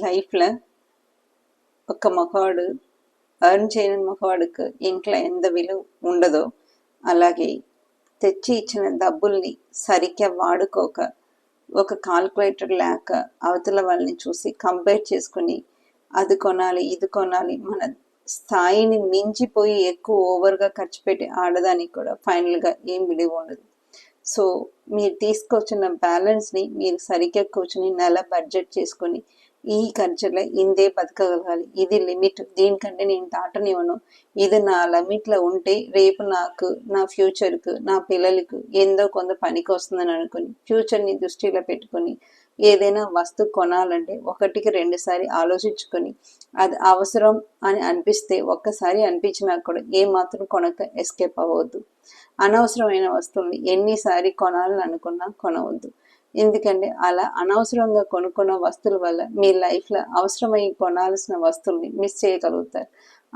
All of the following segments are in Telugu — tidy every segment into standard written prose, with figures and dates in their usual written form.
లైఫ్లో ఒక మగవాడు ఎర్న్ చేయని మగవాడికి ఇంట్లో ఎంత విలువ ఉండదో, అలాగే తెచ్చి ఇచ్చిన డబ్బుల్ని సరిగ్గా వాడుకోక, ఒక కాల్కులేటర్ లేక అవతల వాళ్ళని చూసి కంపేర్ చేసుకుని అది కొనాలి ఇది కొనాలి మన స్థాయిని మించిపోయి ఎక్కువ ఓవర్గా ఖర్చు పెట్టి ఆడదానికి కూడా ఫైనల్గా ఏం విలువ ఉండదు. సో మీరు తీసుకొచ్చిన బ్యాలెన్స్ని మీరు సరిగ్గా కూర్చుని నెల బడ్జెట్ చేసుకొని ఈ ఖర్చులో ఇందే బతకగలగాలి, ఇది లిమిట్, దీనికంటే నేను దాటనివ్వను, ఇది నా లిమిట్లో ఉంటే రేపు నాకు నా ఫ్యూచర్కు నా పిల్లలకు ఎంతో కొంత పనికి వస్తుందని అనుకుని ఫ్యూచర్ని దృష్టిలో పెట్టుకొని ఏదైనా వస్తువు కొనాలంటే ఒకటికి రెండుసారి ఆలోచించుకొని అది అవసరం అని అనిపిస్తే ఒక్కసారి అనిపించినా కూడా ఏమాత్రం కొనక ఎస్కేప్ అవ్వద్దు. అనవసరమైన వస్తువుల్ని ఎన్నిసారి కొనాలని అనుకున్నా కొనవద్దు. ఎందుకంటే అలా అనవసరంగా కొనుక్కున్న వస్తువుల వల్ల మీ లైఫ్లో అవసరమై కొనాల్సిన వస్తువుల్ని మిస్ చేయగలుగుతారు.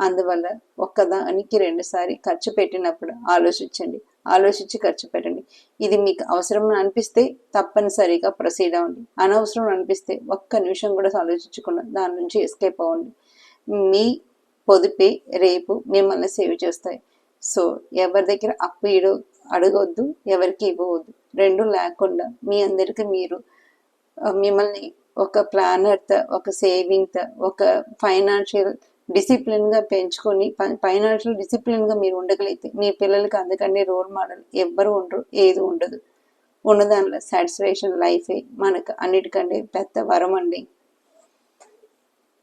అందువల్ల ఒక్కదానికి రెండుసారి ఖర్చు పెట్టినప్పుడు ఆలోచించండి, ఆలోచించి ఖర్చు పెట్టండి. ఇది మీకు అవసరం అనిపిస్తే తప్పనిసరిగా ప్రొసీడ్ అవ్వండి, అనవసరం అనిపిస్తే ఒక్క నిమిషం కూడా ఆలోచించకుండా దాని నుంచి ఎస్కేప్ అవ్వండి. మీ పొదుపే రేపు మిమ్మల్ని సేవ్ చేస్తాయి. సో ఎవరి దగ్గర అప్పు అడగొద్దు, ఎవరికి ఇవ్వవద్దు. రెండు లేకుండా మీ అందరికీ మీరు మిమ్మల్ని ఒక ప్లానర్తో, ఒక సేవింగ్తో, ఒక ఫైనాన్షియల్ డిసిప్లిన్గా పెంచుకొని ఫైనాన్షియల్ డిసిప్లిన్గా మీరు ఉండగలిగితే మీ పిల్లలకి అందుకంటే రోల్ మోడల్ ఎవ్వరు ఉండరు, ఏది ఉండదు. ఉన్నదానిలో సాటిస్ఫాక్షన్ లైఫే మనకు అన్నిటికంటే పెద్ద వరం అండి.